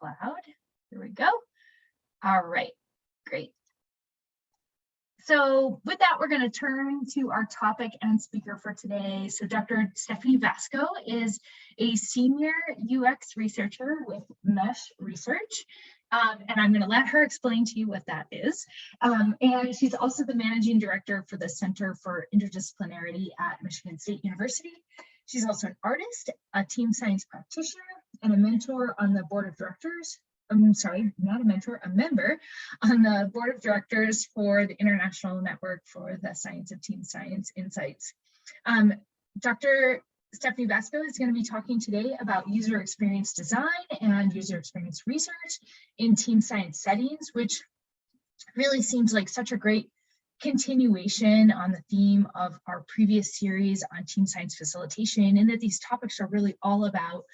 cloud. Here we go. All right, great. So with that, we're going to turn to our topic and speaker for today. So Dr. Stephanie Vasko is a senior UX researcher with Mesh Research. And I'm going to let her explain to you what that is. And she's also the managing director for the Center for Interdisciplinarity at Michigan State University. She's also an artist, a team science practitioner, and a mentor on the board of directors. I'm sorry, not a mentor, a member on the board of directors for the International Network for the Science of Team Science Insights. Dr. Stephanie Vasko is going to be talking today about user experience design and user experience research in team science settings, which really seems like such a great continuation on the theme of our previous series on team science facilitation, and that these topics are really all about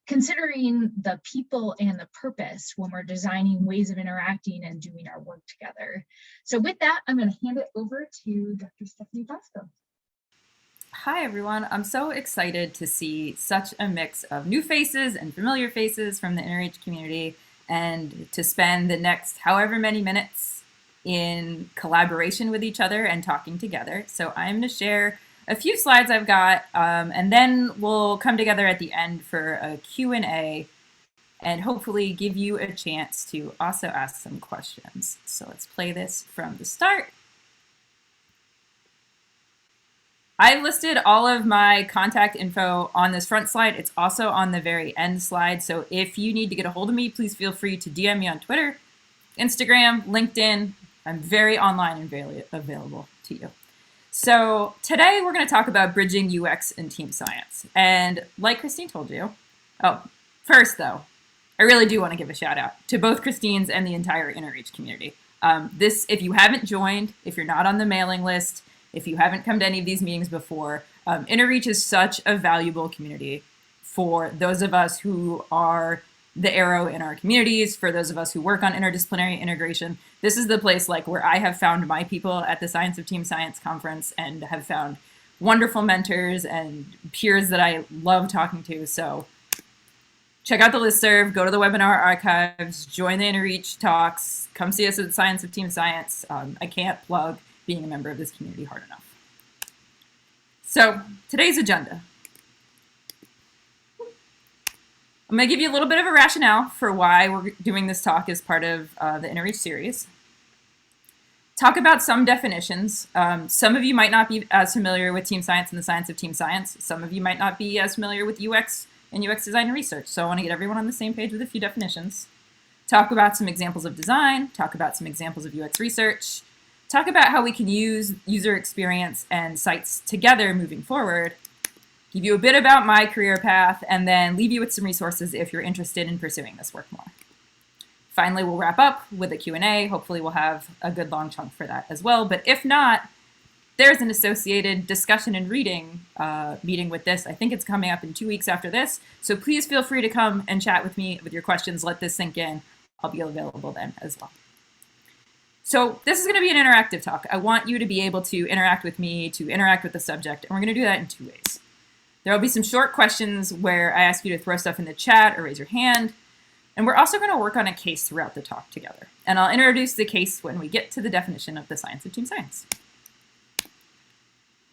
considering the people and the purpose when we're designing ways of interacting and doing our work together. So with that, I'm going to hand it over to Dr. Stephanie Vasko. Hi, everyone. I'm so excited to see such a mix of new faces and familiar faces from the Intereach community, and to spend the next however many minutes in collaboration with each other and talking together. So I'm going to share a few slides I've got, and then we'll come together at the end for a Q&A and hopefully give you a chance to also ask some questions. So let's play this from the start. I've listed all of my contact info on this front slide. It's also on the very end slide. So if you need to get a hold of me, please feel free to DM me on Twitter, Instagram, LinkedIn. I'm very online and very available to you. So today we're going to talk about bridging UX and team science. And like Kristine told you, first though, I really do want to give a shout out to both Kristine's and the entire Intereach community. If you haven't joined, if you're not on the mailing list, if you haven't come to any of these meetings before, Intereach is such a valuable community for those of us who are the arrow in our communities, for those of us who work on interdisciplinary integration. This is the place where I have found my people at the Science of Team Science conference and have found wonderful mentors and peers that I love talking to. So check out the listserv, go to the webinar archives, join the Intereach talks, come see us at the Science of Team Science. I can't plug being a member of this community hard enough. So today's agenda. I'm going to give you a little bit of a rationale for why we're doing this talk as part of the Intereach series. Talk about some definitions. Some of you might not be as familiar with team science and the science of team science. Some of you might not be as familiar with UX and UX design and research. So I want to get everyone on the same page with a few definitions. Talk about some examples of design. Talk about some examples of UX research. Talk about how we can use user experience and sites together moving forward. Give you a bit about my career path, and then leave you with some resources if you're interested in pursuing this work more. Finally, we'll wrap up with a Q&A. Hopefully we'll have a good long chunk for that as well. But if not, there's an associated discussion and reading meeting with this. I think it's coming up in 2 weeks after this. So please feel free to come and chat with me with your questions. Let this sink in. I'll be available then as well. So this is going to be an interactive talk. I want you to be able to interact with me, to interact with the subject, and we're going to do that in 2 ways. There will be some short questions where I ask you to throw stuff in the chat or raise your hand. And we're also going to work on a case throughout the talk together. And I'll introduce the case when we get to the definition of the science of team science.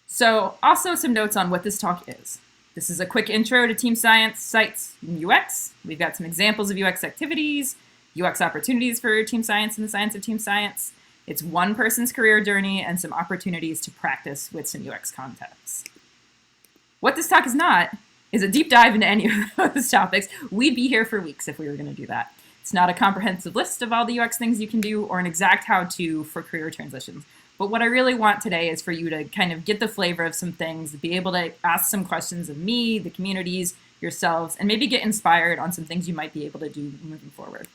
So also some notes on what this talk is. This is a quick intro to team science, sites, and UX. We've got some examples of UX activities, UX opportunities for team science and the science of team science. It's one person's career journey and some opportunities to practice with some UX contexts. What this talk is not is a deep dive into any of those topics. We'd be here for weeks if we were going to do that. It's not a comprehensive list of all the UX things you can do or an exact how-to for career transitions. But what I really want today is for you to kind of get the flavor of some things, be able to ask some questions of me, the communities, yourselves, and maybe get inspired on some things you might be able to do moving forward.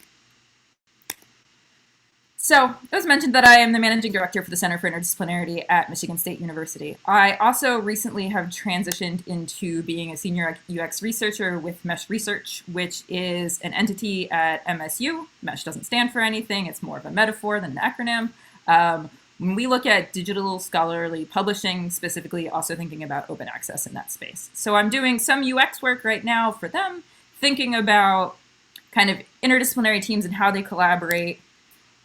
So it was mentioned that I am the managing director for the Center for Interdisciplinarity at Michigan State University. I also recently have transitioned into being a senior UX researcher with Mesh Research, which is an entity at MSU. Mesh doesn't stand for anything. It's more of a metaphor than an acronym. When we look at digital scholarly publishing, specifically also thinking about open access in that space. So I'm doing some UX work right now for them, thinking about kind of interdisciplinary teams and how they collaborate.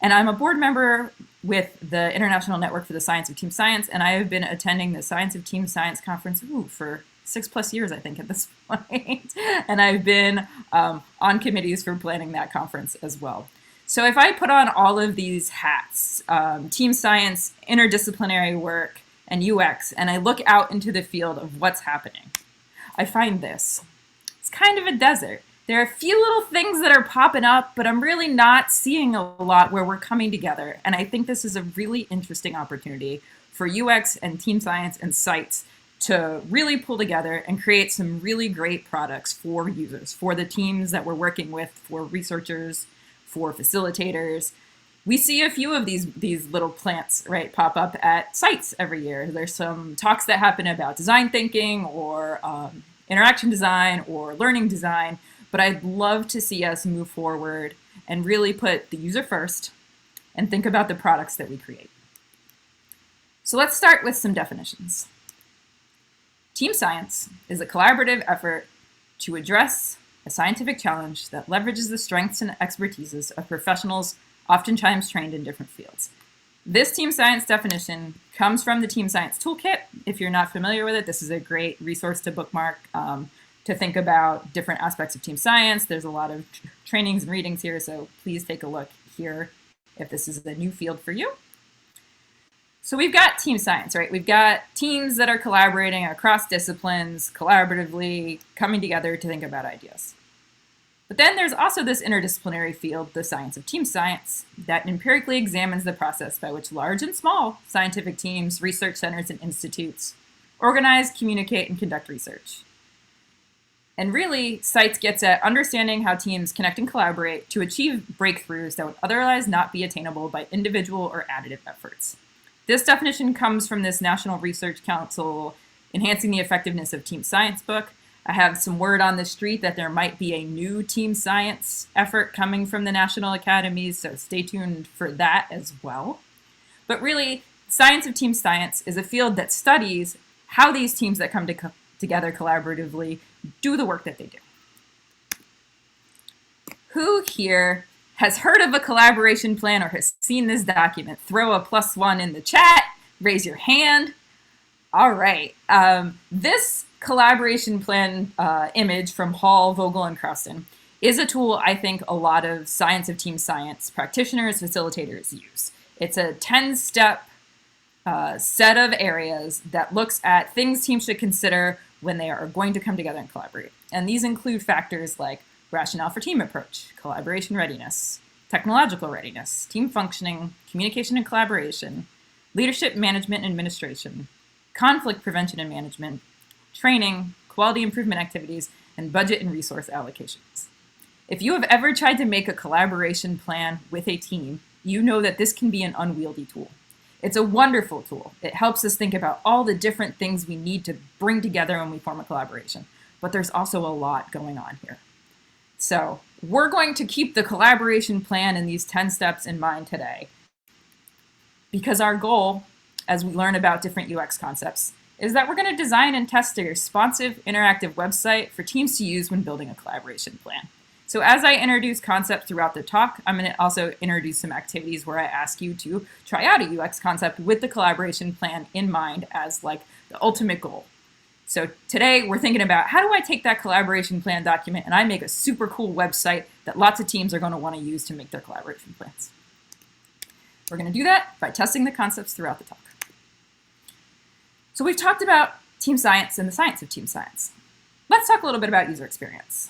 And I'm a board member with the International Network for the Science of Team Science, and I have been attending the Science of Team Science conference for 6+ years, I think, at this point. And I've been on committees for planning that conference as well. So if I put on all of these hats, team science, interdisciplinary work, and UX, and I look out into the field of what's happening, I find this. It's kind of a desert. There are a few little things that are popping up, but I'm really not seeing a lot where we're coming together. And I think this is a really interesting opportunity for UX and team science and sites to really pull together and create some really great products for users, for the teams that we're working with, for researchers, for facilitators. We see a few of these little plants, right, pop up at sites every year. There's some talks that happen about design thinking or interaction design or learning design. But I'd love to see us move forward and really put the user first and think about the products that we create. So let's start with some definitions. Team science is a collaborative effort to address a scientific challenge that leverages the strengths and expertises of professionals oftentimes trained in different fields. This team science definition comes from the Team Science Toolkit. If you're not familiar with it, this is a great resource to bookmark. To think about different aspects of team science. There's a lot of trainings and readings here, so please take a look here if this is a new field for you. So we've got team science, right? We've got teams that are collaborating across disciplines, collaboratively coming together to think about ideas. But then there's also this interdisciplinary field, the science of team science, that empirically examines the process by which large and small scientific teams, research centers, and institutes organize, communicate, and conduct research. And really, SITES gets at understanding how teams connect and collaborate to achieve breakthroughs that would otherwise not be attainable by individual or additive efforts. This definition comes from this National Research Council Enhancing the Effectiveness of Team Science book. I have some word on the street that there might be a new team science effort coming from the National Academies, so stay tuned for that as well. But really, science of team science is a field that studies how these teams that come together collaboratively do the work that they do. Who here has heard of a collaboration plan or has seen this document? Throw a +1 in the chat, raise your hand. All right, this collaboration plan image from Hall, Vogel, and Kristine is a tool I think a lot of science of team science practitioners, facilitators use. It's a 10-step set of areas that looks at things teams should consider when they are going to come together and collaborate. And these include factors like rationale for team approach, collaboration readiness, technological readiness, team functioning, communication and collaboration, leadership management and administration, conflict prevention and management, training, quality improvement activities, and budget and resource allocations. If you have ever tried to make a collaboration plan with a team, you know that this can be an unwieldy tool. It's a wonderful tool. It helps us think about all the different things we need to bring together when we form a collaboration. But there's also a lot going on here. So we're going to keep the collaboration plan and these 10 steps in mind today, because our goal, as we learn about different UX concepts, is that we're going to design and test a responsive, interactive website for teams to use when building a collaboration plan. So as I introduce concepts throughout the talk, I'm going to also introduce some activities where I ask you to try out a UX concept with the collaboration plan in mind as like the ultimate goal. So today we're thinking about how do I take that collaboration plan document and I make a super cool website that lots of teams are going to want to use to make their collaboration plans. We're going to do that by testing the concepts throughout the talk. So we've talked about team science and the science of team science. Let's talk a little bit about user experience.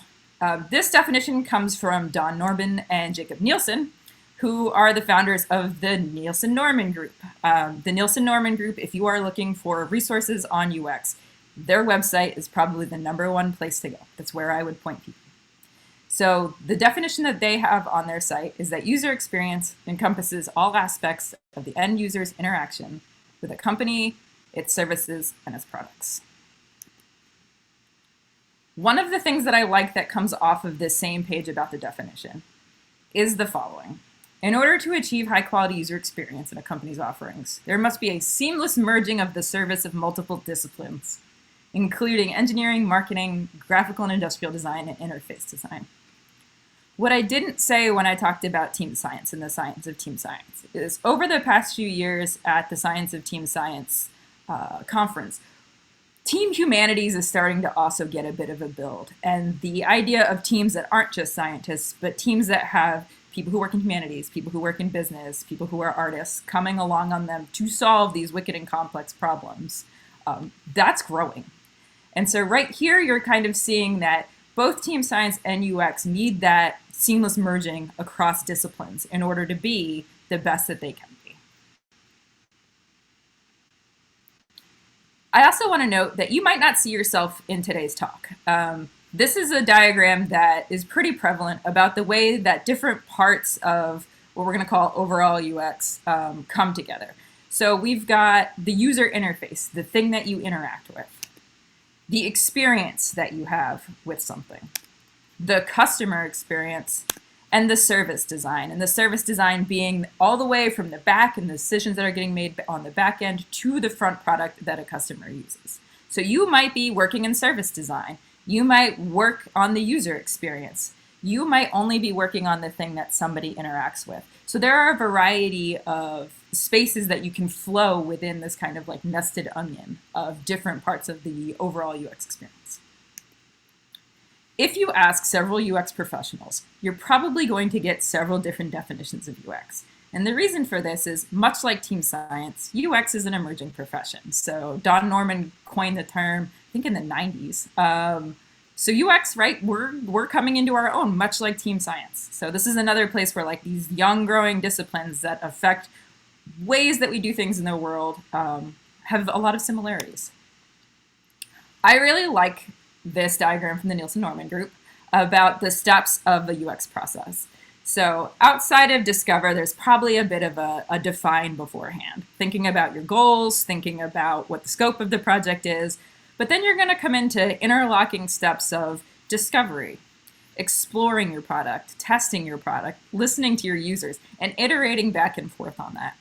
This definition comes from Don Norman and Jacob Nielsen, who are the founders of the Nielsen-Norman Group. The Nielsen-Norman Group, if you are looking for resources on UX, their website is probably the #1 place to go. That's where I would point people. So the definition that they have on their site is that user experience encompasses all aspects of the end user's interaction with a company, its services, and its products. One of the things that I like that comes off of this same page about the definition is the following. In order to achieve high-quality user experience in a company's offerings, there must be a seamless merging of the service of multiple disciplines, including engineering, marketing, graphical and industrial design, and interface design. What I didn't say when I talked about team science and the science of team science is over the past few years at the Science of Team Science conference, team humanities is starting to also get a bit of a build. And the idea of teams that aren't just scientists, but teams that have people who work in humanities, people who work in business, people who are artists, coming along on them to solve these wicked and complex problems, that's growing. And so right here, you're kind of seeing that both team science and UX need that seamless merging across disciplines in order to be the best that they can be. I also want to note that you might not see yourself in today's talk. This is a diagram that is pretty prevalent about the way that different parts of what we're going to call overall UX come together. So we've got the user interface, the thing that you interact with, the experience that you have with something, the customer experience, and the service design. And the service design being all the way from the back and the decisions that are getting made on the back end to the front product that a customer uses. So you might be working in service design. You might work on the user experience. You might only be working on the thing that somebody interacts with. So there are a variety of spaces that you can flow within this kind of like nested onion of different parts of the overall UX experience. If you ask several UX professionals, you're probably going to get several different definitions of UX. And the reason for this is, much like team science, UX is an emerging profession. So Don Norman coined the term, I think in the 90s. So UX, right, we're coming into our own, much like team science. So this is another place where like these young growing disciplines that affect ways that we do things in the world have a lot of similarities. I really like this diagram from the Nielsen-Norman group about the steps of the UX process. So outside of discover, there's probably a bit of a define beforehand, thinking about your goals, thinking about what the scope of the project is, but then you're going to come into interlocking steps of discovery, exploring your product, testing your product, listening to your users, and iterating back and forth on that.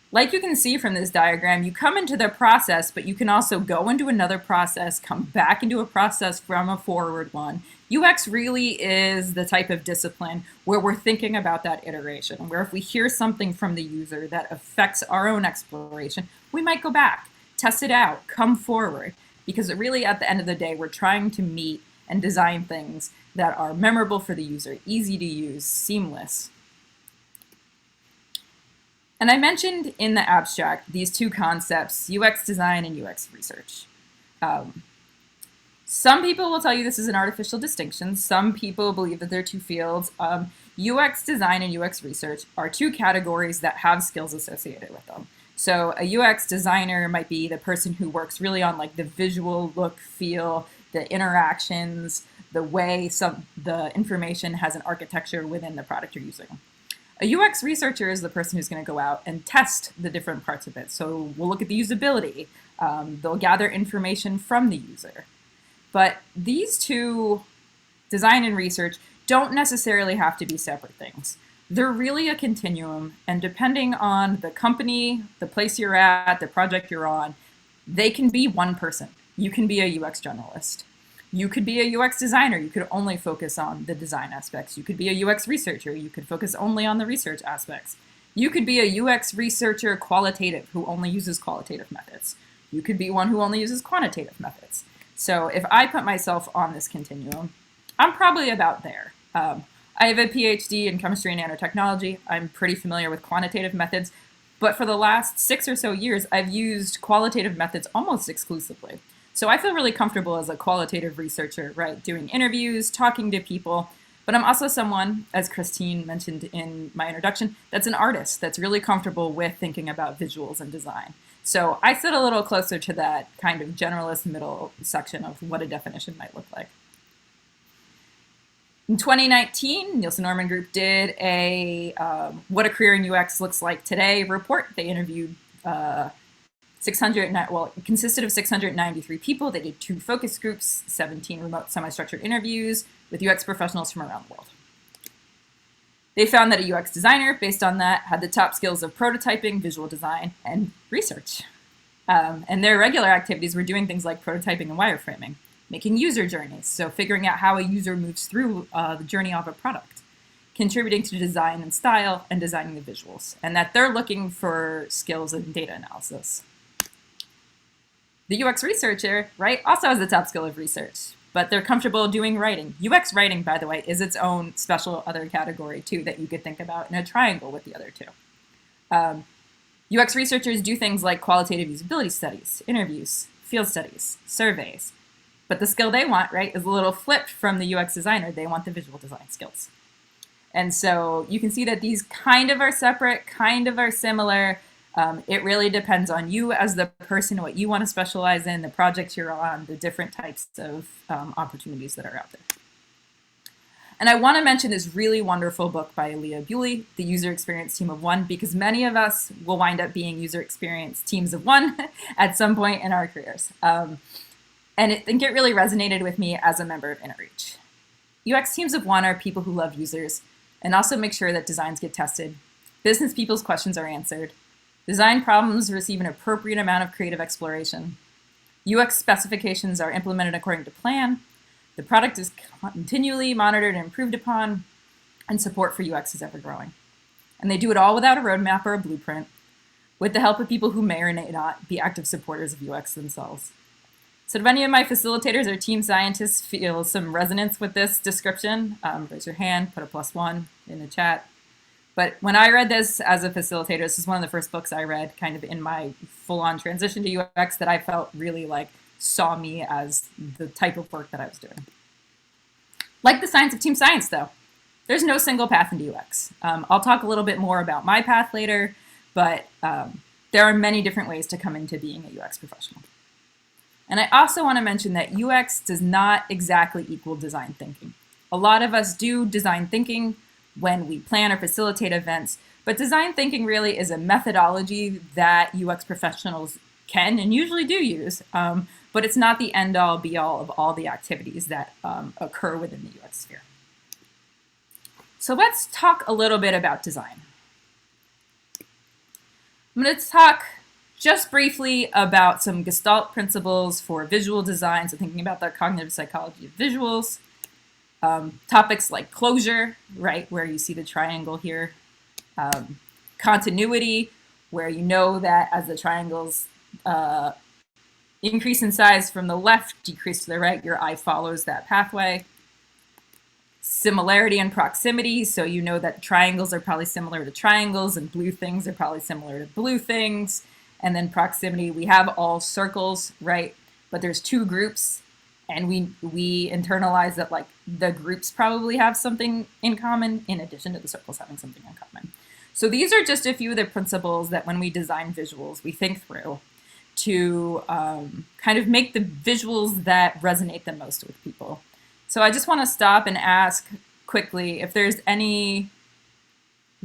Like you can see from this diagram, you come into the process, but you can also go into another process, come back into a process from a forward one. UX really is the type of discipline where we're thinking about that iteration, where if we hear something from the user that affects our own exploration, we might go back, test it out, come forward, because really at the end of the day, we're trying to meet and design things that are memorable for the user, easy to use, seamless. And I mentioned in the abstract these two concepts, UX design and UX research. Some people will tell you this is an artificial distinction. Some people believe that they're two fields. UX design and UX research are two categories that have skills associated with them. So a UX designer might be the person who works really on like the visual look, feel, the interactions, the way the information has an architecture within the product you're using. A UX researcher is the person who's going to go out and test the different parts of it. So we'll look at the usability. They'll gather information from the user. But these two, design and research, don't necessarily have to be separate things. They're really a continuum, and depending on the company, the place you're at, the project you're on, they can be one person. You can be a UX generalist. You could be a UX designer. You could only focus on the design aspects. You could be a UX researcher. You could focus only on the research aspects. You could be a UX researcher qualitative who only uses qualitative methods. You could be one who only uses quantitative methods. So if I put myself on this continuum, I'm probably about there. I have a PhD in chemistry and nanotechnology. I'm pretty familiar with quantitative methods, but for the last 6 or so years, I've used qualitative methods almost exclusively. So I feel really comfortable as a qualitative researcher, right? Doing interviews, talking to people, but I'm also someone, as Kristine mentioned in my introduction, that's an artist that's really comfortable with thinking about visuals and design. So I sit a little closer to that kind of generalist middle section of what a definition might look like. In 2019, Nielsen-Norman Group did a What a Career in UX Looks Like Today report. They interviewed it consisted of 693 people. They did 2 focus groups, 17 remote semi-structured interviews with UX professionals from around the world. They found that a UX designer, based on that, had the top skills of prototyping, visual design, and research. And their regular activities were doing things like prototyping and wireframing, making user journeys, so figuring out how a user moves through the journey of a product, contributing to design and style, and designing the visuals, and that they're looking for skills in data analysis. The UX researcher, right, also has the top skill of research, but they're comfortable doing writing. UX writing, by the way, is its own special other category, too, that you could think about in a triangle with the other two. UX researchers do things like qualitative usability studies, interviews, field studies, surveys. But the skill they want, right, is a little flipped from the UX designer. They want the visual design skills. And so you can see that these kind of are separate, kind of are similar. It really depends on you as the person, what you want to specialize in, the projects you're on, the different types of opportunities that are out there. And I want to mention this really wonderful book by Leah Bewley, The User Experience Team of One, because many of us will wind up being user experience teams of one at some point in our careers. And I think it really resonated with me as a member of Intereach. UX teams of one are people who love users and also make sure that designs get tested, business people's questions are answered, design problems receive an appropriate amount of creative exploration, UX specifications are implemented according to plan, the product is continually monitored and improved upon, and support for UX is ever growing. And they do it all without a roadmap or a blueprint, with the help of people who may or may not be active supporters of UX themselves. So if any of my facilitators or team scientists feel some resonance with this description, raise your hand, put a +1 in the chat. But when I read this as a facilitator, this is one of the first books I read kind of in my full-on transition to UX that I felt really like saw me as the type of work that I was doing. Like the science of team science, though, there's no single path into UX. I'll talk a little bit more about my path later, but there are many different ways to come into being a UX professional. And I also want to mention that UX does not exactly equal design thinking. A lot of us do design thinking when we plan or facilitate events, but design thinking really is a methodology that UX professionals can and usually do use, but it's not the end-all, be-all of all the activities that occur within the UX sphere. So let's talk a little bit about design. I'm going to talk just briefly about some Gestalt principles for visual design, so thinking about the cognitive psychology of visuals. Topics like closure, right, where you see the triangle here. Continuity, where you know that as the triangles increase in size from the left, decrease to the right, your eye follows that pathway. Similarity and proximity, so you know that triangles are probably similar to triangles and blue things are probably similar to blue things. And then proximity, we have all circles, right? But there's two groups, and we internalize that like the groups probably have something in common in addition to the circles having something in common. So these are just a few of the principles that when we design visuals, we think through to kind of make the visuals that resonate the most with people. So I just want to stop and ask quickly if there's any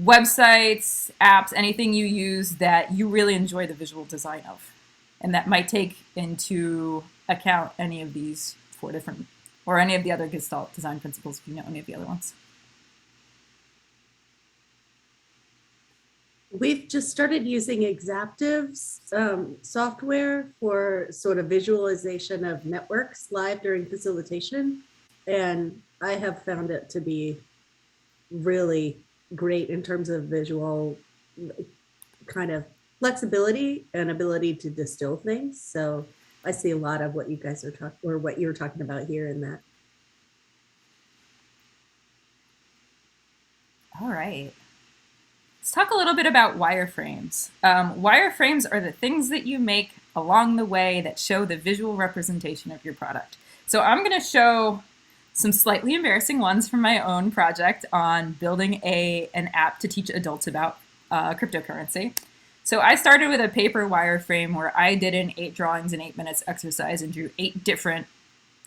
websites, apps, anything you use that you really enjoy the visual design of, and that might take into account any of these 4 different, or any of the other Gestalt design principles, if you know any of the other ones. We've just started using Exaptive's software for sort of visualization of networks live during facilitation. And I have found it to be really great in terms of visual kind of flexibility and ability to distill things. So I see a lot of what you guys are talking, or what you're talking about here in that. All right. Let's talk a little bit about wireframes. Wireframes are the things that you make along the way that show the visual representation of your product. So I'm going to show some slightly embarrassing ones from my own project on building an app to teach adults about cryptocurrency. So I started with a paper wireframe where I did an 8 drawings in 8 minutes exercise and drew 8 different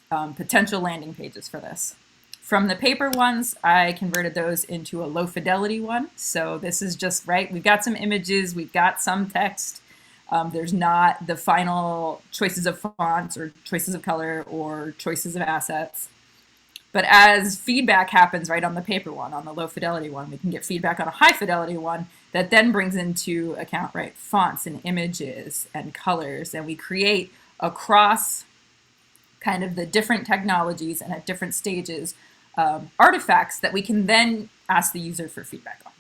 potential landing pages for this. From the paper ones, I converted those into a low fidelity one. So this is just, right, we've got some images, we've got some text. There's not the final choices of fonts or choices of color or choices of assets. But as feedback happens right on the paper one, on the low fidelity one, we can get feedback on a high fidelity one that then brings into account, right, fonts and images and colors. And we create across kind of the different technologies and at different stages artifacts that we can then ask the user for feedback on.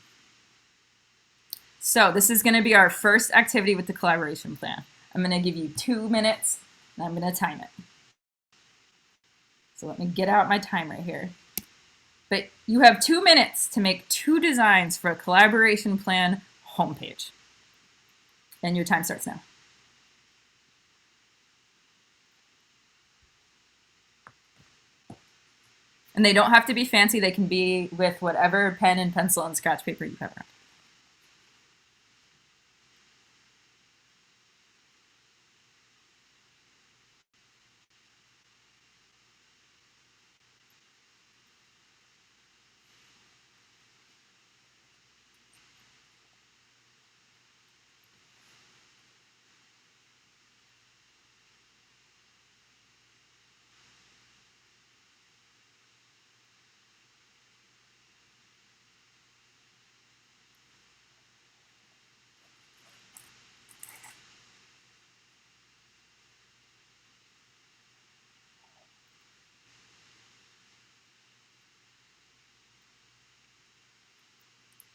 So this is going to be our first activity with the collaboration plan. I'm going to give you 2 minutes, and I'm going to time it. So let me get out my timer here. But you have 2 minutes to make 2 designs for a collaboration plan homepage. And your time starts now. And they don't have to be fancy. They can be with whatever pen and pencil and scratch paper you have around.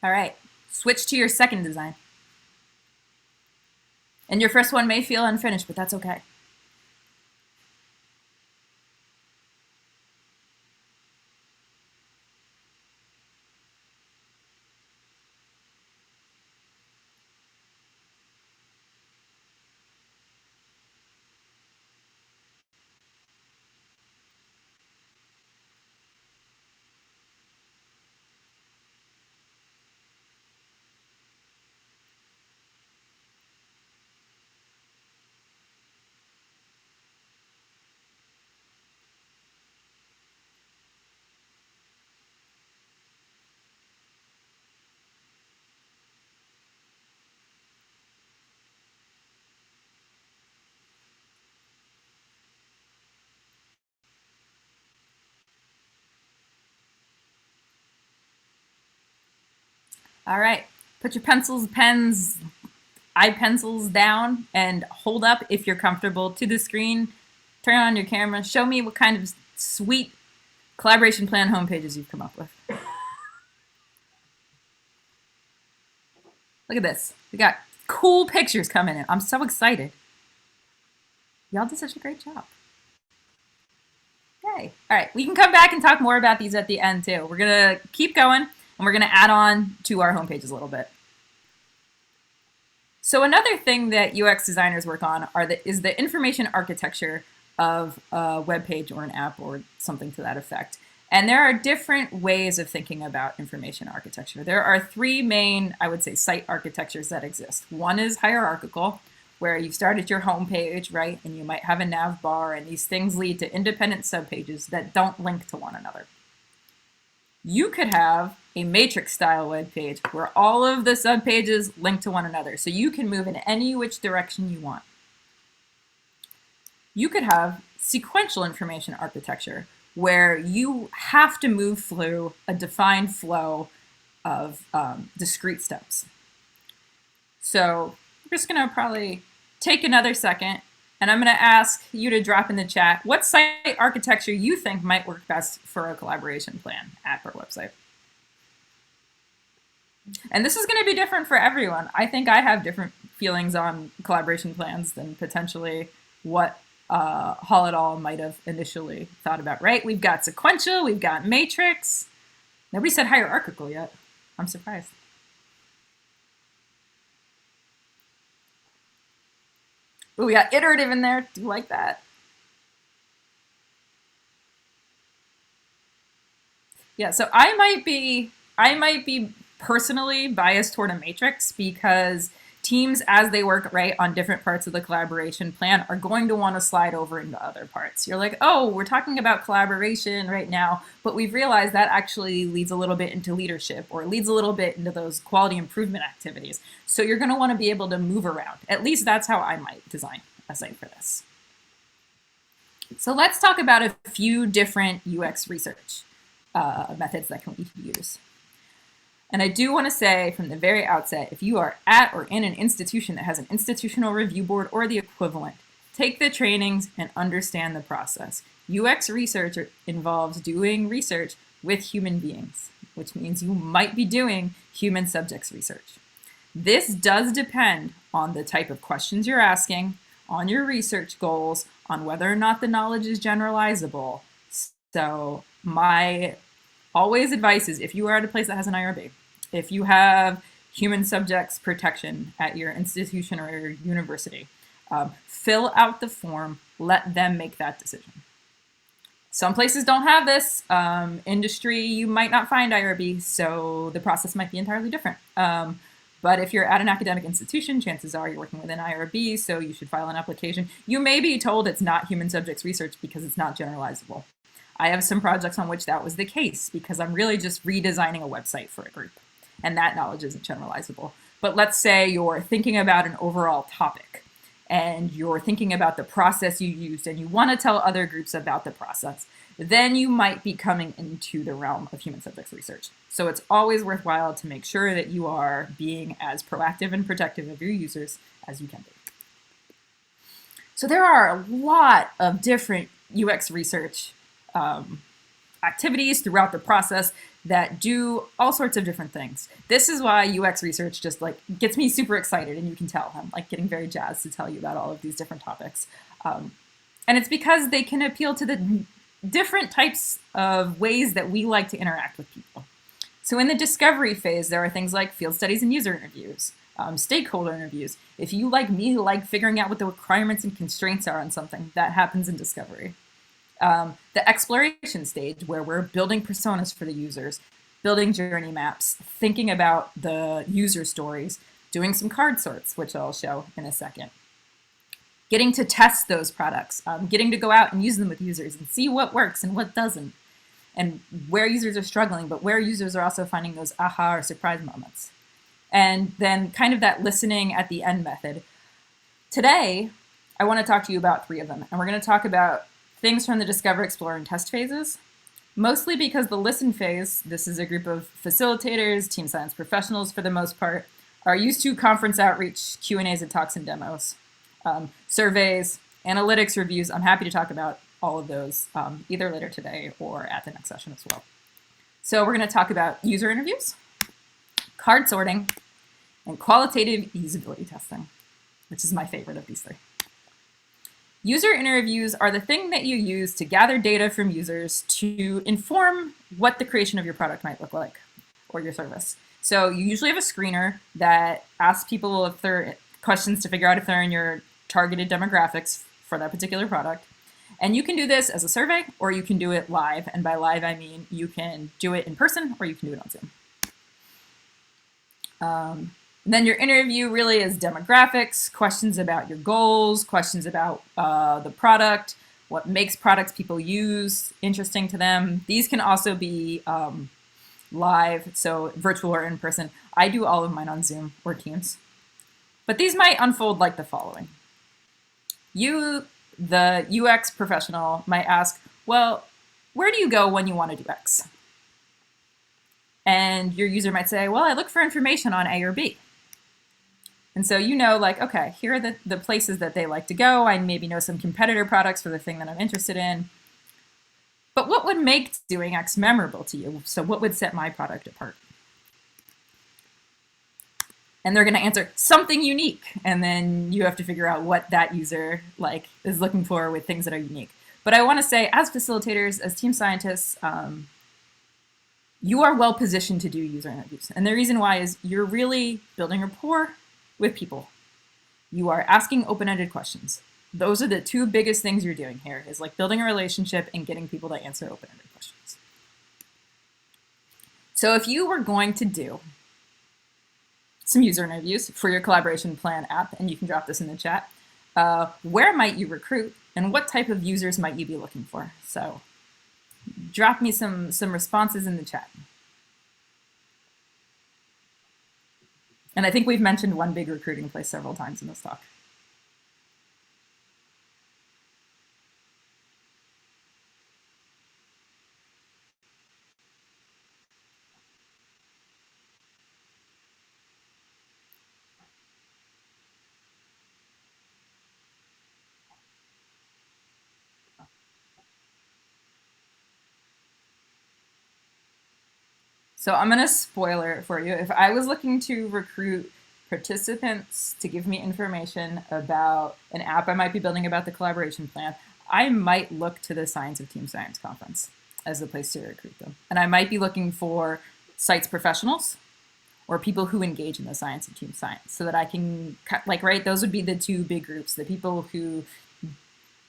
All right, switch to your second design. And your first one may feel unfinished, but that's okay. All right, put your pencils, pens, eye pencils down and hold up, if you're comfortable, to the screen. Turn on your camera. Show me what kind of sweet collaboration plan homepages you've come up with. Look at this. We got cool pictures coming in. I'm so excited. Y'all did such a great job. Okay. All right. We can come back and talk more about these at the end too. We're going to keep going and we're going to add on to our homepages a little bit. So another thing that UX designers work on is the information architecture of a web page or an app or something to that effect. And there are different ways of thinking about information architecture. There are 3 main, I would say, site architectures that exist. One is hierarchical, where you start at your home page, right? And you might have a nav bar, and these things lead to independent subpages that don't link to one another. You could have a matrix style web page where all of the subpages link to one another, so you can move in any which direction you want. You could have sequential information architecture, where you have to move through a defined flow of discrete steps. So I'm just going to probably take another second, and I'm going to ask you to drop in the chat what site architecture you think might work best for a collaboration plan, app, or website. And this is going to be different for everyone. I think I have different feelings on collaboration plans than potentially what Hall et al. Might have initially thought about, right? We've got sequential, we've got matrix. Nobody said hierarchical yet. I'm surprised. Ooh, we got iterative in there. Do you like that? Yeah, so I might be personally biased toward a matrix, because teams, as they work right on different parts of the collaboration plan, are going to want to slide over into other parts. You're like, oh, we're talking about collaboration right now, but we've realized that actually leads a little bit into leadership, or leads a little bit into those quality improvement activities. So you're going to want to be able to move around. At least that's how I might design a site for this. So let's talk about a few different UX research methods that can we use. And I do want to say from the very outset, if you are at or in an institution that has an institutional review board or the equivalent, take the trainings and understand the process. UX research involves doing research with human beings, which means you might be doing human subjects research. This does depend on the type of questions you're asking, on your research goals, on whether or not the knowledge is generalizable. So my always advice is, if you are at a place that has an IRB, if you have human subjects protection at your institution or your university, fill out the form, let them make that decision. Some places don't have this. Industry, you might not find IRB, so the process might be entirely different. But if you're at an academic institution, chances are you're working with an IRB, so you should file an application. You may be told it's not human subjects research because it's not generalizable. I have some projects on which that was the case because I'm really just redesigning a website for a group, and that knowledge isn't generalizable. But let's say you're thinking about an overall topic, and you're thinking about the process you used, and you want to tell other groups about the process, then you might be coming into the realm of human subjects research. So it's always worthwhile to make sure that you are being as proactive and protective of your users as you can be. So there are a lot of different UX research activities throughout the process that do all sorts of different things. This is why UX research just like gets me super excited, and you can tell I'm like getting very jazzed to tell you about all of these different topics. And it's because they can appeal to the different types of ways that we like to interact with people. So in the discovery phase, there are things like field studies and user interviews, stakeholder interviews. If you, like me, like figuring out what the requirements and constraints are on something, that happens in discovery. The exploration stage, where we're building personas for the users, building journey maps, thinking about the user stories, doing some card sorts, which I'll show in a second. Getting to test those products, getting to go out and use them with users and see what works and what doesn't, and where users are struggling, but where users are also finding those aha or surprise moments. And then kind of that listening at the end method. Today, I want to talk to you about 3 of them, and we're going to talk about things from the discover, explore, and test phases, mostly because the listen phase, this is a group of facilitators, team science professionals for the most part, are used to conference outreach, Q&As and talks and demos, surveys, analytics reviews. I'm happy to talk about all of those either later today or at the next session as well. So we're going to talk about user interviews, card sorting, and qualitative usability testing, which is my favorite of these 3. User interviews are the thing that you use to gather data from users to inform what the creation of your product might look like, or your service. So you usually have a screener that asks people if they're questions to figure out if they're in your targeted demographics for that particular product. And you can do this as a survey, or you can do it live. And by live, I mean you can do it in person, or you can do it on Zoom. Then your interview really is demographics, questions about your goals, questions about the product, what makes products people use interesting to them. These can also be live, so virtual or in person. I do all of mine on Zoom or Teams. But these might unfold like the following. You, the UX professional, might ask, well, where do you go when you want to do X? And your user might say, well, I look for information on A or B. And so you know, like, okay, here are the places that they like to go. I maybe know some competitor products for the thing that I'm interested in. But what would make doing X memorable to you? So what would set my product apart? And they're going to answer something unique. And then you have to figure out what that user like is looking for with things that are unique. But I want to say, as facilitators, as team scientists, you are well positioned to do user interviews. And the reason why is you're really building rapport with people. You are asking open-ended questions. Those are the 2 biggest things you're doing here, is like building a relationship and getting people to answer open-ended questions. So if you were going to do some user interviews for your collaboration plan app, and you can drop this in the chat, where might you recruit and what type of users might you be looking for? So drop me some responses in the chat. And I think we've mentioned one big recruiting place several times in this talk. So I'm going to spoiler it for you. If I was looking to recruit participants to give me information about an app I might be building about the collaboration plan, I might look to the Science of Team Science conference as the place to recruit them. And I might be looking for sites professionals or people who engage in the science of team science so that I can, like, right, those would be the two big groups, the people who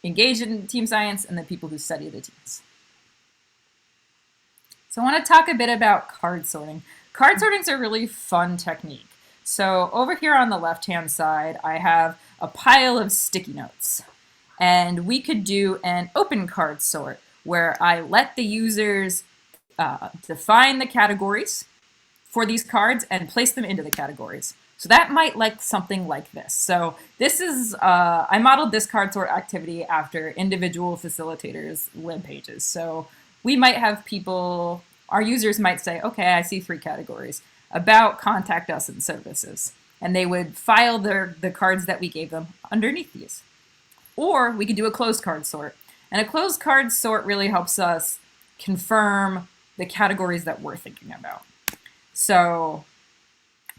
engage in team science and the people who study the teams. So I want to talk a bit about card sorting. Card sorting is a really fun technique. So over here on the left-hand side, I have a pile of sticky notes. And we could do an open card sort where I let the users define the categories for these cards and place them into the categories. So that might like something like this. So this is, I modeled this card sort activity after individual facilitators' web pages. So we might have people, our users might say, okay, I see 3 categories: about, contact us, and services. And they would file the cards that we gave them underneath these. Or we could do a closed card sort. And a closed card sort really helps us confirm the categories that we're thinking about. So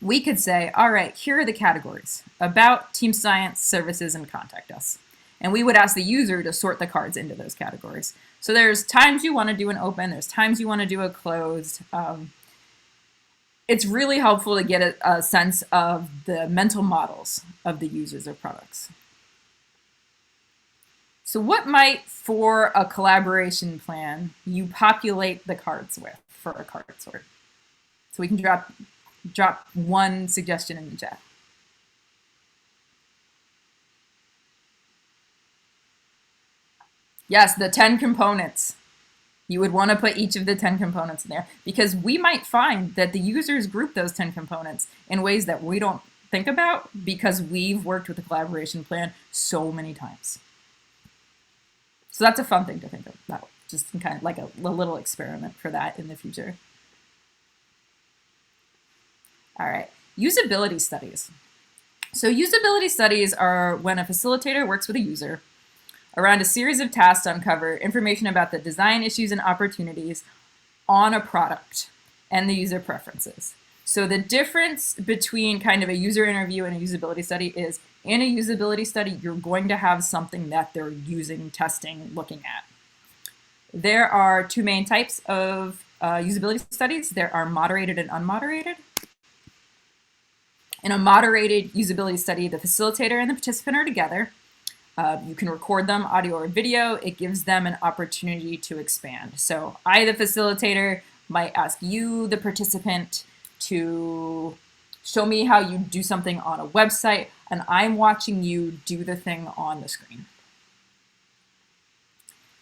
we could say, all right, here are the categories: about, team science, services, and contact us. And we would ask the user to sort the cards into those categories. So there's times you want to do an open, there's times you want to do a closed. It's really helpful to get a sense of the mental models of the users of products. So what might, for a collaboration plan, you populate the cards with for a card sort? So we can drop one suggestion in the chat. Yes, the 10 components. You would want to put each of the 10 components in there because we might find that the users group those 10 components in ways that we don't think about because we've worked with the collaboration plan so many times. So that's a fun thing to think about, just kind of like a little experiment for that in the future. All right, usability studies. So usability studies are when a facilitator works with a user around a series of tasks to uncover information about the design issues and opportunities on a product and the user preferences. So the difference between kind of a user interview and a usability study is in a usability study, you're going to have something that they're using, testing, looking at. There are 2 main types of usability studies. There are moderated and unmoderated. In a moderated usability study, the facilitator and the participant are together. You can record them, audio or video. It gives them an opportunity to expand. So I, the facilitator, might ask you, the participant, to show me how you do something on a website, and I'm watching you do the thing on the screen.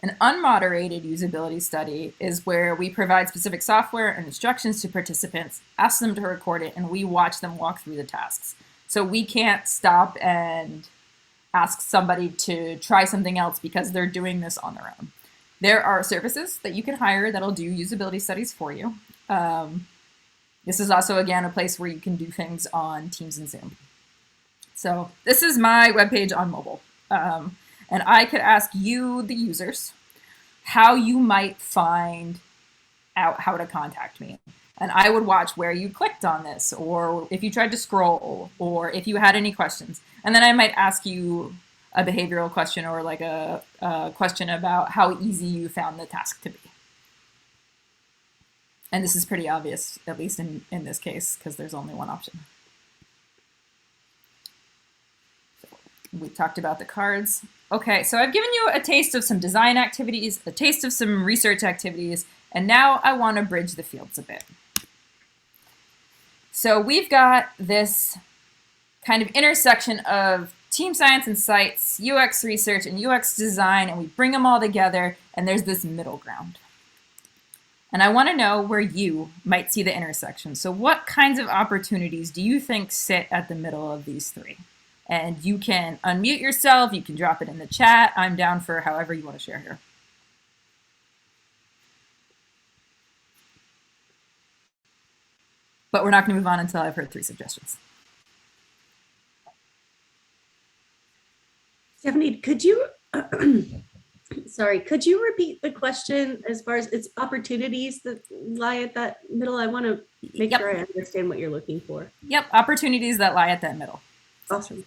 An unmoderated usability study is where we provide specific software and instructions to participants, ask them to record it, and we watch them walk through the tasks. So we can't stop and ask somebody to try something else because they're doing this on their own. There are services that you can hire that'll do usability studies for you. This is also, again, a place where you can do things on Teams and Zoom. So this is my webpage on mobile. And I could ask you, the users, how you might find out how to contact me. And I would watch where you clicked on this, or if you tried to scroll, or if you had any questions. And then I might ask you a behavioral question or like a question about how easy you found the task to be. And this is pretty obvious, at least in this case, because there's only one option. So we talked about the cards. Okay, so I've given you a taste of some design activities, a taste of some research activities, and now I want to bridge the fields a bit. So we've got this kind of intersection of team science and sites, UX research and UX design, and we bring them all together, and there's this middle ground. And I want to know where you might see the intersection. So what kinds of opportunities do you think sit at the middle of these 3? And you can unmute yourself, you can drop it in the chat. I'm down for however you want to share here. But we're not going to move on until I've heard 3 suggestions. Stephanie, could you Sorry, could you repeat the question as far as its opportunities that lie at that middle? I want to make Yep. sure I understand what you're looking for. Yep, opportunities that lie at that middle. Awesome.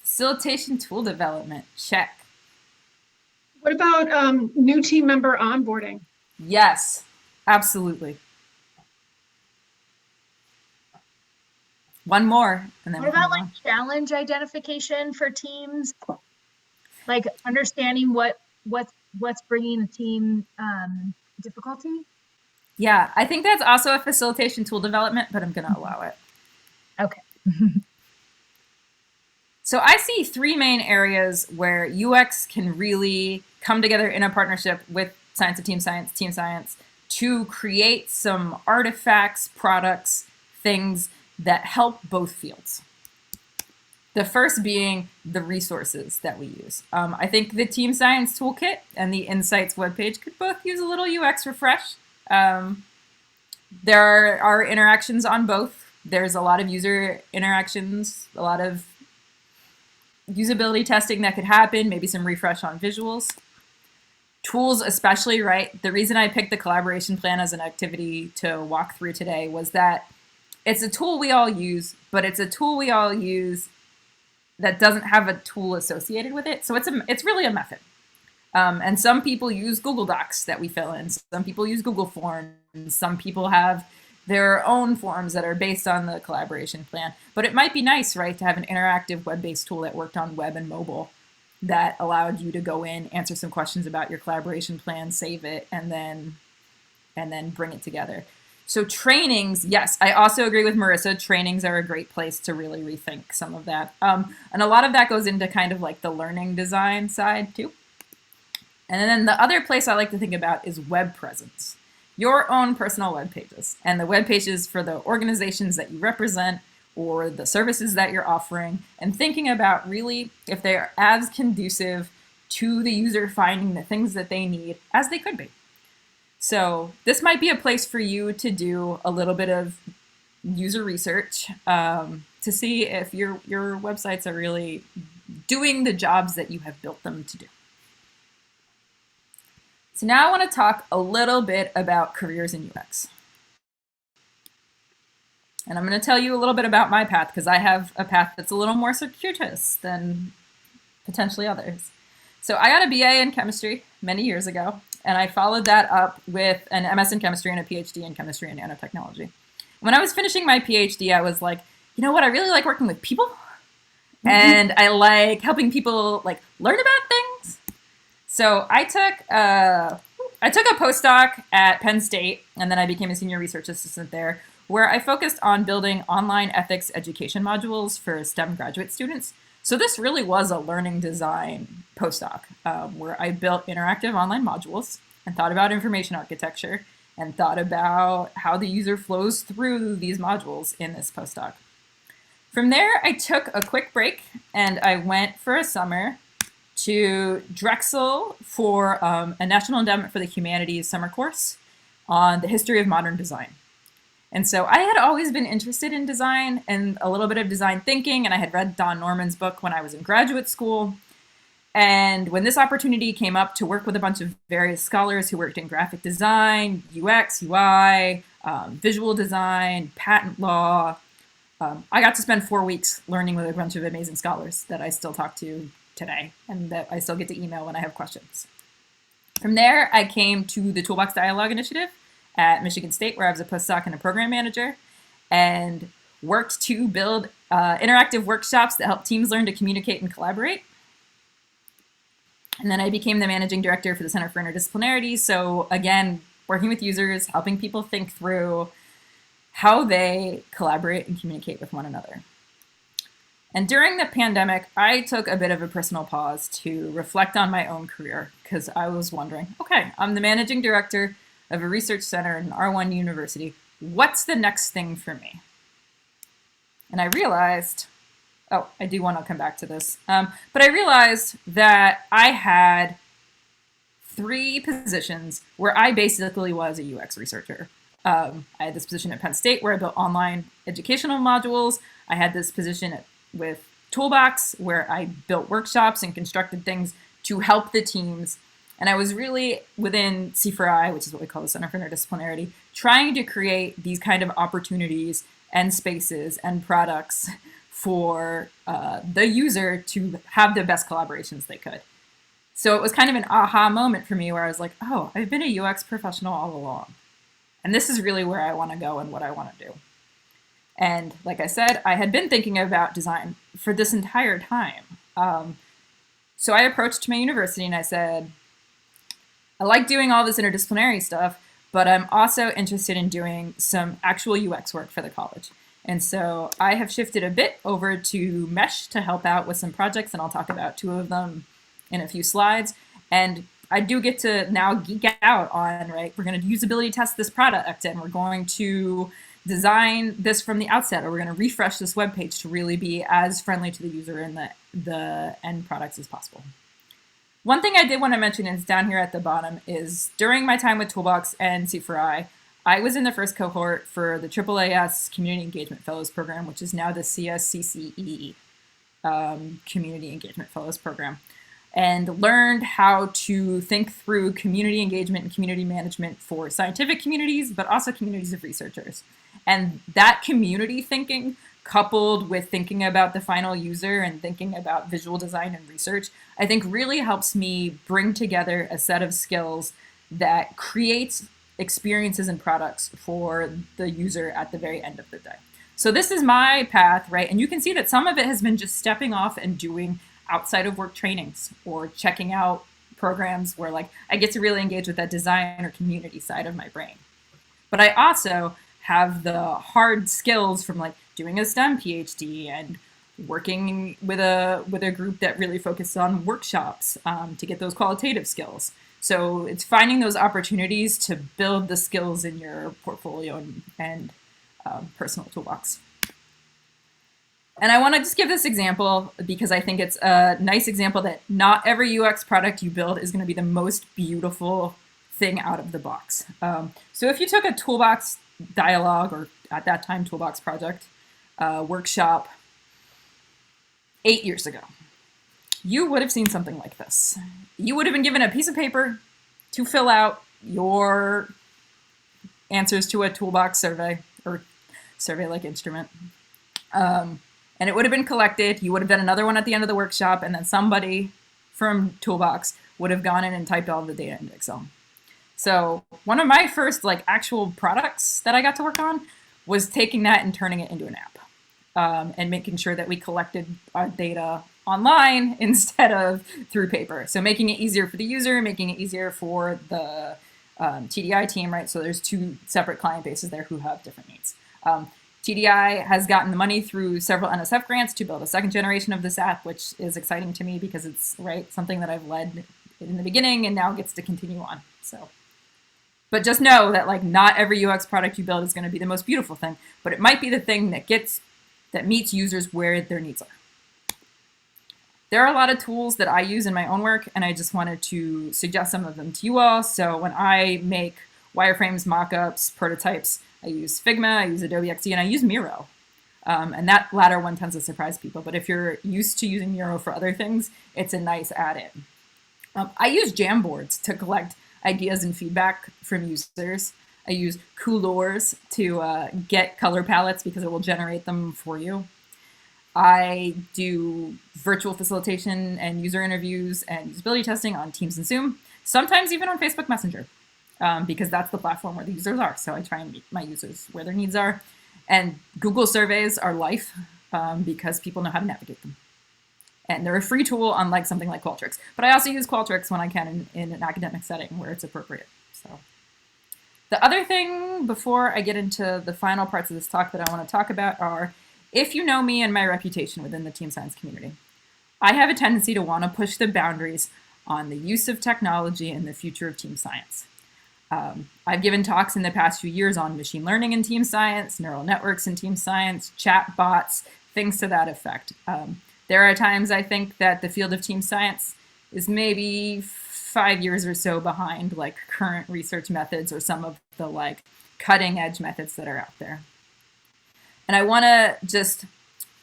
Facilitation tool development, check. What about new team member onboarding? Yes, absolutely. One more, and then What about like challenge identification for teams? Like understanding what's bringing the team difficulty? Yeah, I think that's also a facilitation tool development, but I'm going to allow it. Okay. So I see three main areas where UX can really come together in a partnership with science of team science to create some artifacts, products, things that help both fields. The first being the resources that we use. I think the Team Science Toolkit and the Insights webpage could both use a little UX refresh. There are interactions on both. There's a lot of user interactions, a lot of usability testing that could happen, maybe some refresh on visuals. Tools especially, right? The reason I picked the collaboration plan as an activity to walk through today was that it's a tool we all use, but it's a tool we all use that doesn't have a tool associated with it. So it's really a method. And some people use Google Docs that we fill in. Some people use Google Forms. Some people have their own forms that are based on the collaboration plan. But it might be nice, right, to have an interactive web-based tool that worked on web and mobile that allowed you to go in, answer some questions about your collaboration plan, save it, and then bring it together. So trainings, yes, I also agree with Marissa. Trainings are a great place to really rethink some of that. And a lot of that goes into kind of like the learning design side too. And then the other place I like to think about is web presence. Your own personal web pages and the web pages for the organizations that you represent or the services that you're offering, and thinking about really if they are as conducive to the user finding the things that they need as they could be. So this might be a place for you to do a little bit of user research to see if your websites are really doing the jobs that you have built them to do. So now I want to talk a little bit about careers in UX. And I'm going to tell you a little bit about my path because I have a path that's a little more circuitous than potentially others. So I got a BA in chemistry many years ago, and I followed that up with an MS in chemistry and a PhD in chemistry and nanotechnology. When I was finishing my PhD, I was like, you know what? I really like working with people, and I like helping people like learn about things. So I took a postdoc at Penn State, and then I became a senior research assistant there, where I focused on building online ethics education modules for STEM graduate students. So this really was a learning design postdoc, where I built interactive online modules and thought about information architecture and thought about how the user flows through these modules in this postdoc. From there, I took a quick break and I went for a summer to Drexel for a National Endowment for the Humanities summer course on the history of modern design. And so I had always been interested in design and a little bit of design thinking, and I had read Don Norman's book when I was in graduate school. And when this opportunity came up to work with a bunch of various scholars who worked in graphic design, UX, UI, visual design, patent law, I got to spend 4 weeks learning with a bunch of amazing scholars that I still talk to today and that I still get to email when I have questions. From there, I came to the Toolbox Dialogue Initiative at Michigan State, where I was a postdoc and a program manager, and worked to build interactive workshops that help teams learn to communicate and collaborate. And then I became the managing director for the Center for Interdisciplinarity. So again, working with users, helping people think through how they collaborate and communicate with one another. And during the pandemic, I took a bit of a personal pause to reflect on my own career because I was wondering, okay, I'm the managing director of a research center at an R1 university. What's the next thing for me? And I realized Oh, I do want to come back to this. But I realized that I had 3 positions where I basically was a UX researcher. I had this position at Penn State where I built online educational modules. I had this position with Toolbox where I built workshops and constructed things to help the teams. And I was really within C4I, which is what we call the Center for Interdisciplinarity, trying to create these kind of opportunities and spaces and products for the user to have the best collaborations they could. So it was kind of an aha moment for me where I was like, oh, I've been a UX professional all along. And this is really where I want to go and what I want to do. And like I said, I had been thinking about design for this entire time. So I approached my university and I said, I like doing all this interdisciplinary stuff, but I'm also interested in doing some actual UX work for the college. And so I have shifted a bit over to Mesh to help out with some projects, and I'll talk about 2 of them in a few slides. And I do get to now geek out on, right, we're going to usability test this product, and we're going to design this from the outset, or we're going to refresh this web page to really be as friendly to the user and the end products as possible. One thing I did want to mention is down here at the bottom is during my time with Toolbox and C4I, I was in the first cohort for the AAAS Community Engagement Fellows Program, which is now the CSCCE Community Engagement Fellows Program, and learned how to think through community engagement and community management for scientific communities, but also communities of researchers. And that community thinking, coupled with thinking about the final user and thinking about visual design and research, I think really helps me bring together a set of skills that creates experiences and products for the user at the very end of the day. So this is my path, right? And you can see that some of it has been just stepping off and doing outside of work trainings or checking out programs where like I get to really engage with that design or community side of my brain. But I also have the hard skills from like doing a STEM PhD and working with a group that really focuses on workshops to get those qualitative skills. So it's finding those opportunities to build the skills in your portfolio and personal toolbox. And I want to just give this example because I think it's a nice example that not every UX product you build is going to be the most beautiful thing out of the box. So if you took a Toolbox dialogue, or at that time Toolbox project, workshop 8 years ago, you would have seen something like this. You would have been given a piece of paper to fill out your answers to a Toolbox survey or survey-like instrument. And it would have been collected. You would have done another one at the end of the workshop, and then somebody from Toolbox would have gone in and typed all the data into Excel. So one of my first like actual products that I got to work on was taking that and turning it into an app, and making sure that we collected our data online instead of through paper. So making it easier for the user, making it easier for the TDI team, right? So there's 2 separate client bases there who have different needs. TDI has gotten the money through several NSF grants to build a 2nd generation of this app, which is exciting to me because it's right something that I've led in the beginning and now gets to continue on. So, but just know that like not every UX product you build is going to be the most beautiful thing, but it might be the thing that meets users where their needs are. There are a lot of tools that I use in my own work, and I just wanted to suggest some of them to you all. So when I make wireframes, mockups, prototypes, I use Figma, I use Adobe XD, and I use Miro. And that latter one tends to surprise people. But if you're used to using Miro for other things, it's a nice add-in. I use Jamboards to collect ideas and feedback from users. I use Coolors to get color palettes because it will generate them for you. I do virtual facilitation and user interviews and usability testing on Teams and Zoom, sometimes even on Facebook Messenger, because that's the platform where the users are. So I try and meet my users where their needs are. And Google surveys are life because people know how to navigate them. And they're a free tool, unlike something like Qualtrics. But I also use Qualtrics when I can in an academic setting where it's appropriate. So the other thing before I get into the final parts of this talk that I want to talk about are, if you know me and my reputation within the team science community, I have a tendency to want to push the boundaries on the use of technology and the future of team science. I've given talks in the past few years on machine learning in team science, neural networks in team science, chat bots, things to that effect. There are times I think that the field of team science is maybe 5 years or so behind like current research methods or some of the like cutting edge methods that are out there. And I want to just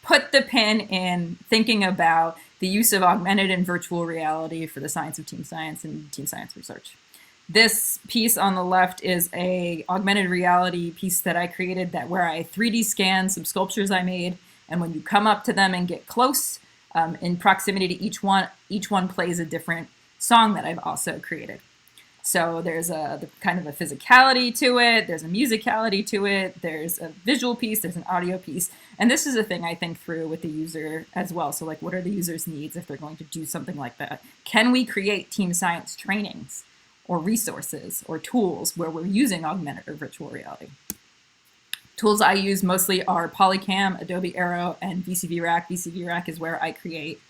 put the pin in thinking about the use of augmented and virtual reality for the science of team science and team science research. This piece on the left is a augmented reality piece that I created that where I 3D scan some sculptures I made, and when you come up to them and get close, in proximity to each one plays a different song that I've also created. So there's a kind of a physicality to it, there's a musicality to it, there's a visual piece, there's an audio piece, and this is a thing I think through with the user as well. So like, what are the user's needs if they're going to do something like that? Can we create team science trainings or resources or tools where we're using augmented or virtual reality? Tools I use mostly are Polycam, Adobe Aero, and VCV Rack. VCV Rack is where I create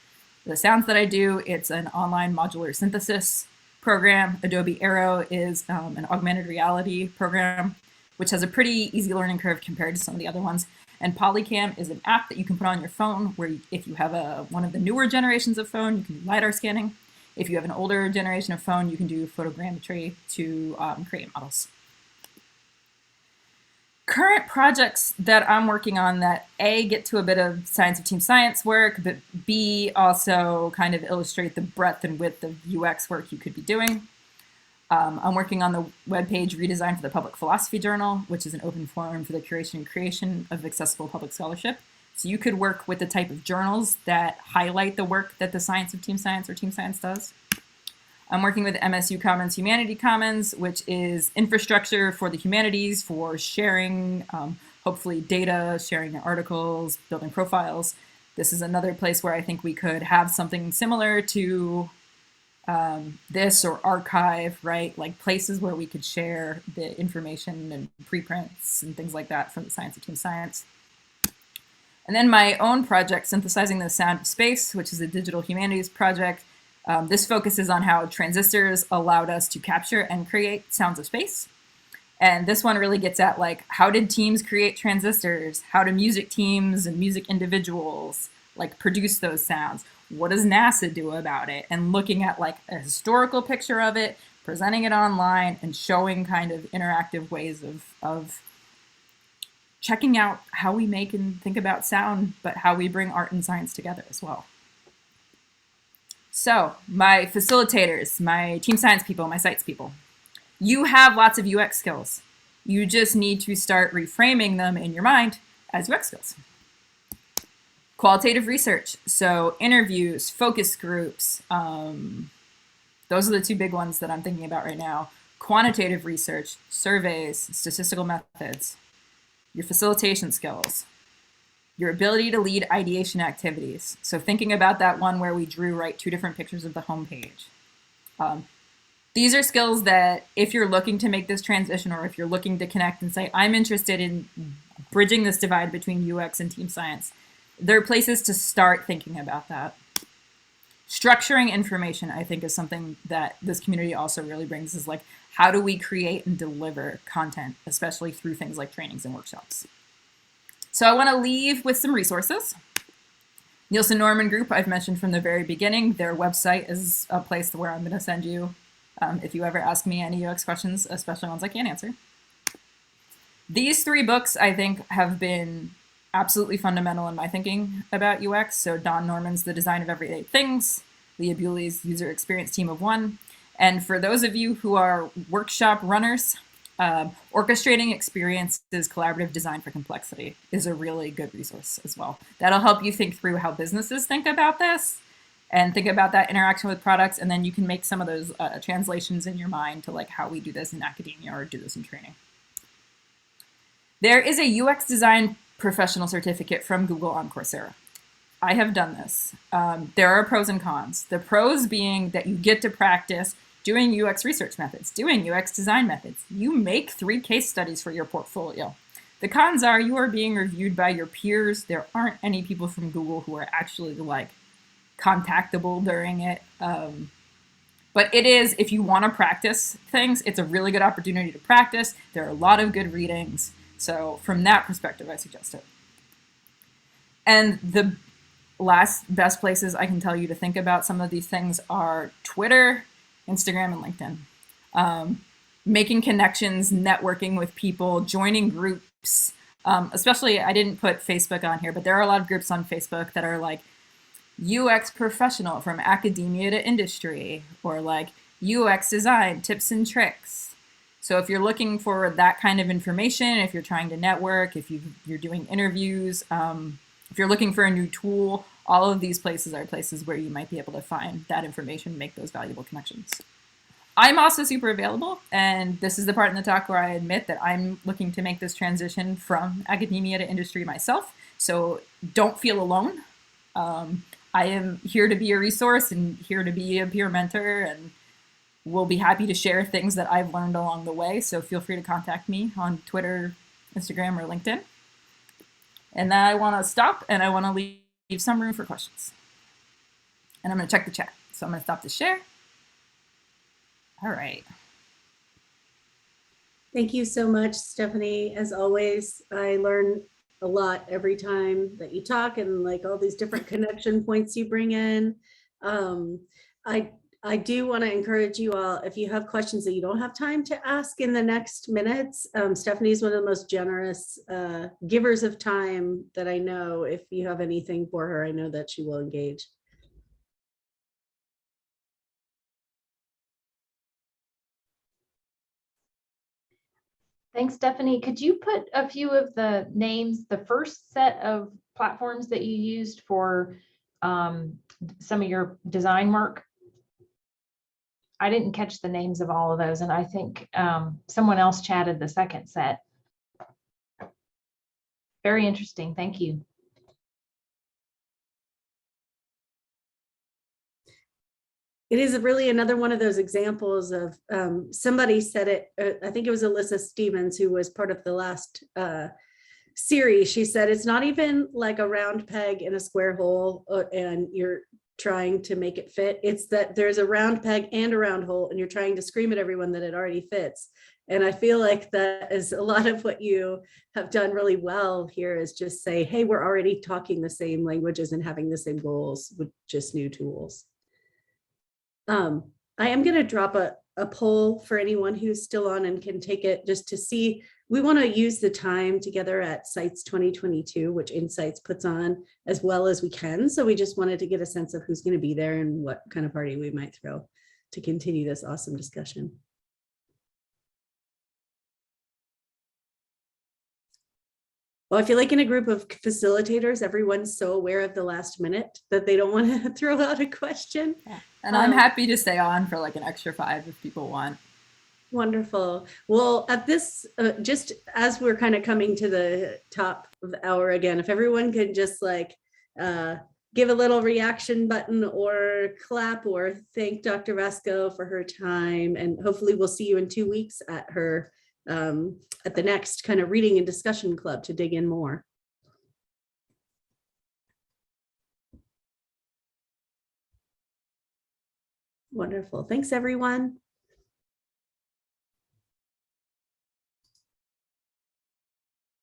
the sounds that I do. It's an online modular synthesis program. Adobe Aero is an augmented reality program, which has a pretty easy learning curve compared to some of the other ones. And Polycam is an app that you can put on your phone where if you have one of the newer generations of phone, you can do LiDAR scanning. If you have an older generation of phone, you can do photogrammetry to create models. Current projects that I'm working on that A, get to a bit of science of team science work, but B, also kind of illustrate the breadth and width of UX work you could be doing. I'm working on the webpage redesign for the Public Philosophy Journal, which is an open forum for the curation and creation of accessible public scholarship. So you could work with the type of journals that highlight the work that the science of team science or team science does. I'm working with MSU Commons Humanity Commons, which is infrastructure for the humanities for sharing, hopefully data, sharing articles, building profiles. This is another place where I think we could have something similar to this or archive, right? Like places where we could share the information and preprints and things like that from the science of team science. And then my own project, Synthesizing the Sound of Space, which is a digital humanities project. This focuses on how transistors allowed us to capture and create sounds of space. And this one really gets at like, how did teams create transistors? How do music teams and music individuals like produce those sounds? What does NASA do about it? And looking at like a historical picture of it, presenting it online and showing kind of interactive ways of checking out how we make and think about sound, but how we bring art and science together as well. So my facilitators, my team science people, my sites people, you have lots of UX skills. You just need to start reframing them in your mind as UX skills. Qualitative research, so interviews, focus groups, those are the two big ones that I'm thinking about right now. Quantitative research, surveys, statistical methods, your facilitation skills, your ability to lead ideation activities. So thinking about that one where we drew right 2 different pictures of the homepage. These are skills that if you're looking to make this transition or if you're looking to connect and say, I'm interested in bridging this divide between UX and team science, there are places to start thinking about that. Structuring information, I think, is something that this community also really brings, is like, how do we create and deliver content, especially through things like trainings and workshops? So I want to leave with some resources. Nielsen Norman Group, I've mentioned from the very beginning. Their website is a place where I'm going to send you if you ever ask me any UX questions, especially ones I can't answer. These 3 books, I think, have been absolutely fundamental in my thinking about UX. So Don Norman's The Design of Everyday Things, Leah Bewley's User Experience Team of One. And for those of you who are workshop runners, Orchestrating Experiences, Collaborative Design for Complexity is a really good resource as well. That'll help you think through how businesses think about this and think about that interaction with products, and then you can make some of those translations in your mind to like how we do this in academia or do this in training. There is a UX design professional certificate from Google on Coursera. I have done this. There are pros and cons. The pros being that you get to practice doing UX research methods, doing UX design methods. You make 3 case studies for your portfolio. The cons are you are being reviewed by your peers. There aren't any people from Google who are actually like contactable during it. But it is, if you want to practice things, it's a really good opportunity to practice. There are a lot of good readings. So from that perspective, I suggest it. And the last best places I can tell you to think about some of these things are Twitter, Instagram, and LinkedIn. Making connections, networking with people, joining groups. Especially, I didn't put Facebook on here, but there are a lot of groups on Facebook that are like UX professional from academia to industry, or like UX design tips and tricks. So if you're looking for that kind of information, if you're trying to network, if you're doing interviews, if you're looking for a new tool, all of these places are places where you might be able to find that information, make those valuable connections. I'm also super available, and this is the part in the talk where I admit that I'm looking to make this transition from academia to industry myself, so don't feel alone. I am here to be a resource and here to be a peer mentor, and will be happy to share things that I've learned along the way, so feel free to contact me on Twitter, Instagram, or LinkedIn. And then I want to stop, and I want to leave some room for questions. And I'm going to check the chat, so I'm going to stop the share. All right. Thank you so much, Stephanie. As always, I learn a lot every time that you talk, and like all these different connection points you bring in. I do want to encourage you all, if you have questions that you don't have time to ask in the next minutes, Stephanie is one of the most generous givers of time that I know. If you have anything for her, I know that she will engage. Thanks, Stephanie. Could you put a few of the names, the first set of platforms that you used for some of your design work? I didn't catch the names of all of those, and I think someone else chatted the second set. Very interesting. Thank you. It is really another one of those examples of somebody said it, I think it was Alyssa Stevens, who was part of the last series. She said, it's not even like a round peg in a square hole and you're trying to make it fit. It's that there's a round peg and a round hole and you're trying to scream at everyone that it already fits. And I feel like that is a lot of what you have done really well here, is just say, hey, we're already talking the same languages and having the same goals with just new tools. I am going to drop a poll for anyone who's still on and can take it, just to see. We want to use the time together at Sites 2022, which Insights puts on, as well as we can. So we just wanted to get a sense of who's going to be there and what kind of party we might throw to continue this awesome discussion. Well, I feel like in a group of facilitators, everyone's so aware of the last minute that they don't want to throw out a question. Yeah. And I'm happy to stay on for like an extra 5 if people want. Wonderful. Well, at this, just as we're kind of coming to the top of the hour again, if everyone could just like give a little reaction button or clap or thank Dr. Vasko for her time. And hopefully we'll see you in 2 weeks at her at the next kind of reading and discussion club to dig in more. Wonderful. Thanks, everyone.